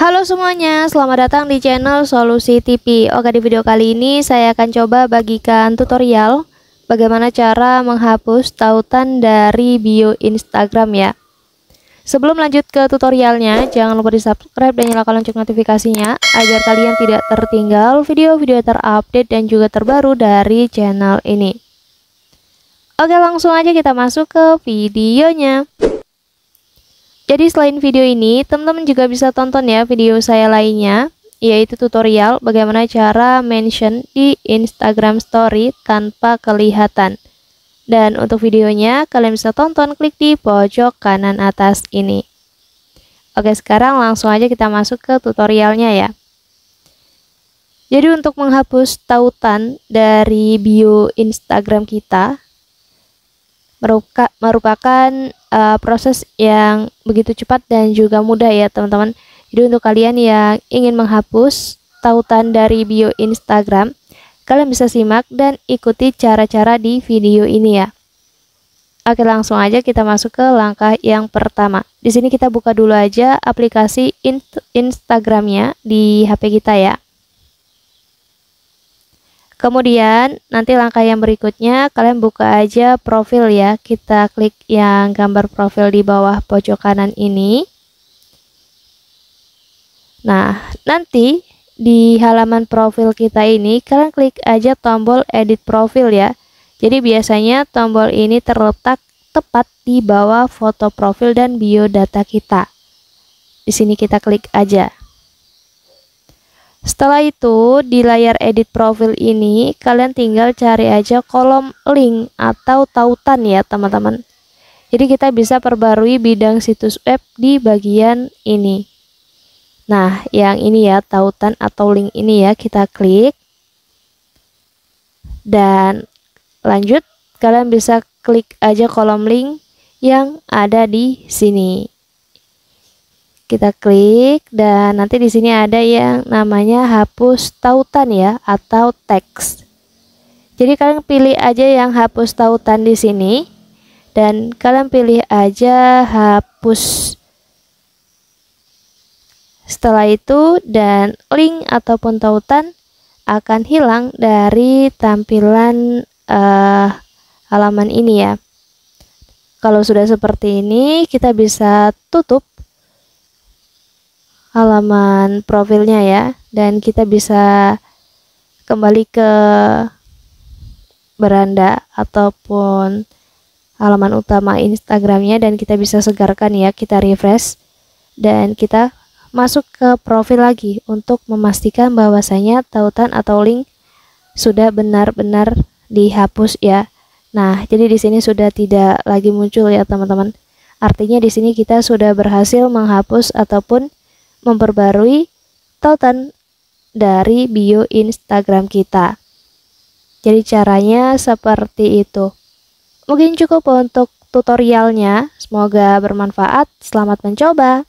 Halo semuanya, selamat datang di channel Solusi TV. Oke, di video kali ini saya akan coba bagikan tutorial bagaimana cara menghapus tautan dari bio Instagram ya. Sebelum lanjut ke tutorialnya, jangan lupa di subscribe dan nyalakan lonceng notifikasinya agar kalian tidak tertinggal video-video terupdate dan juga terbaru dari channel ini. Oke, langsung aja kita masuk ke videonya. Jadi selain video ini, teman-teman juga bisa tonton ya video saya lainnya, yaitu tutorial bagaimana cara mention di Instagram Story tanpa kelihatan. Dan untuk videonya, kalian bisa tonton klik di pojok kanan atas ini. Oke, sekarang langsung aja kita masuk ke tutorialnya ya. Jadi untuk menghapus tautan dari bio Instagram kita, merupakan proses yang begitu cepat dan juga mudah ya teman-teman. Jadi untuk kalian yang ingin menghapus tautan dari bio Instagram, kalian bisa simak dan ikuti cara-cara di video ini ya. Oke, langsung aja kita masuk ke langkah yang pertama. Di sini kita buka dulu aja aplikasi Instagramnya di HP kita ya. Kemudian nanti langkah yang berikutnya kalian buka aja profil ya. Kita klik yang gambar profil di bawah pojok kanan ini. Nah, nanti di halaman profil kita ini kalian klik aja tombol edit profil ya. Jadi biasanya tombol ini terletak tepat di bawah foto profil dan biodata kita. Di sini kita klik aja. Setelah itu di layar edit profil ini kalian tinggal cari aja kolom link atau tautan ya teman-teman. Jadi kita bisa perbarui bidang situs web di bagian ini. Nah, yang ini ya tautan atau link ini ya kita klik. Dan lanjut kalian bisa klik aja kolom link yang ada di sini. Kita klik dan nanti di sini ada yang namanya hapus tautan ya atau teks. Jadi kalian pilih aja yang hapus tautan di sini dan kalian pilih aja hapus. Setelah itu dan link ataupun tautan akan hilang dari tampilan halaman ini ya. Kalau sudah seperti ini kita bisa tutup halaman profilnya ya, dan kita bisa kembali ke beranda ataupun halaman utama Instagramnya dan kita bisa segarkan ya, kita refresh dan kita masuk ke profil lagi untuk memastikan bahwasanya tautan atau link sudah benar-benar dihapus ya. Nah, jadi di sini sudah tidak lagi muncul ya teman-teman. Artinya di sini kita sudah berhasil menghapus ataupun memperbarui tautan dari bio Instagram kita. Jadi caranya seperti itu. Mungkin cukup untuk tutorialnya. Semoga bermanfaat. Selamat mencoba.